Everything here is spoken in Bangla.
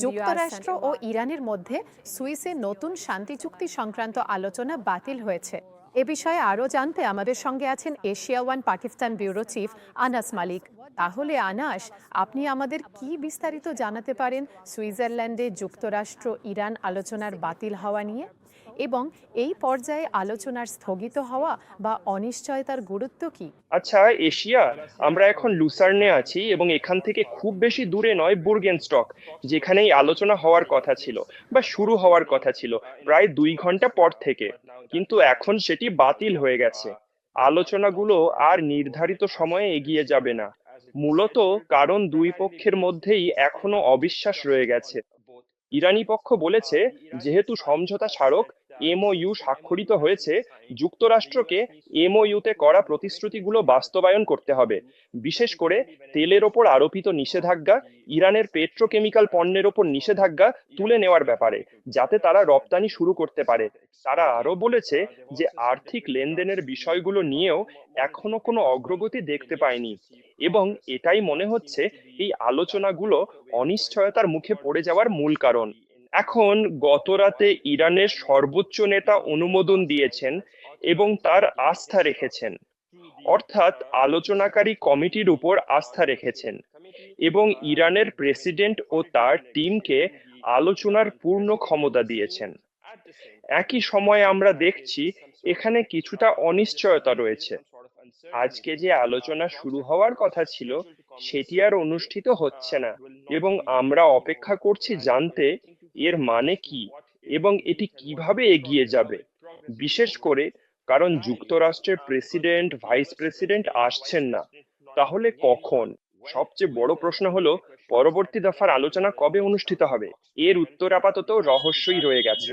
যুক্তরাষ্ট্র ও ইরানের মধ্যে সুইসে নতুন শান্তি চুক্তি সংক্রান্ত আলোচনা বাতিল হয়েছে। এ বিষয়ে আরও জানতে আমাদের সঙ্গে আছেন এশিয়া ওয়ান পাকিস্তান ব্যুরো চিফ আনাস মালিক। তাহলে আনাস, আপনি আমাদের কি বিস্তারিত জানাতে পারেন সুইজারল্যান্ডে যুক্তরাষ্ট্র ইরান আলোচনার বাতিল হওয়া নিয়ে, এবং এই পর্যায়ে আলোচনার স্থগিত হওয়া বা অনিশ্চয়তার গুরুত্ব কি? আচ্ছা এশিয়া, আমরা এখন লুসার্নে আছি এবং এখান থেকে খুব বেশি দূরে নয় বুর্গেনস্টক, যেখানেই আলোচনা হওয়ার কথা ছিল বা শুরু হওয়ার কথা ছিল প্রায় 2 ঘন্টা পর থেকে। কিন্তু এখন সেটি বাতিল হয়ে গেছে। আলোচনাগুলো আর নির্ধারিত সময়ে এগিয়ে যাবে না, মূলত কারণ দুই পক্ষের মধ্যেই এখনো অবিশ্বাস রয়ে গেছে। ইরানি পক্ষ বলেছে, যেহেতু সমঝোতা স্মারক এমওইউ স্বাক্ষরিত হয়েছে, যুক্তরাষ্ট্রকে এমওইউতে করা প্রতিশ্রুতিগুলো বাস্তবায়ন করতে হবে। বিশেষ করে তেলের ওপর আরোপিত নিষেধাজ্ঞা, ইরানের পেট্রোকেমিক্যাল পণ্যের ওপর নিষেধাজ্ঞা তুলে নেওয়ার ব্যাপারে, যাতে তারা রপ্তানি শুরু করতে পারে। তারা আরো বলেছে যে আর্থিক লেনদেনের বিষয়গুলো নিয়েও এখনো কোনো অগ্রগতি দেখতে পায়নি, এবং এটাই মনে হচ্ছে এই আলোচনাগুলো অনিশ্চয়তার মুখে পড়ে যাওয়ার মূল কারণ। এখন গতরাতে ইরানের সর্বোচ্চ নেতা অনুমোদন দিয়েছেন এবং তার আস্থা রেখেছেন, অর্থাৎ আলোচনাকারী কমিটির উপর আস্থা রেখেছেন, এবং ইরানের প্রেসিডেন্ট ও তার টিমকে আলোচনার পূর্ণ ক্ষমতা দিয়েছেন। একই সময়ে আমরা দেখছি এখানে কিছুটা অনিশ্চয়তা রয়েছে। আজকে যে আলোচনা শুরু হওয়ার কথা ছিল সেটি আর অনুষ্ঠিত হচ্ছে না, এবং আমরা অপেক্ষা করছি জানতে এর মানে কি এবং এটি কিভাবে এগিয়ে যাবে। বিশেষ করে কারণ যুক্তরাষ্ট্রের প্রেসিডেন্ট ভাইস প্রেসিডেন্ট আসছেন না। তাহলে কখন? সবচেয়ে বড় প্রশ্ন হলো, পরবর্তী দফার আলোচনা কবে অনুষ্ঠিত হবে? এর উত্তর আপাতত রহস্যই রয়ে গেছে।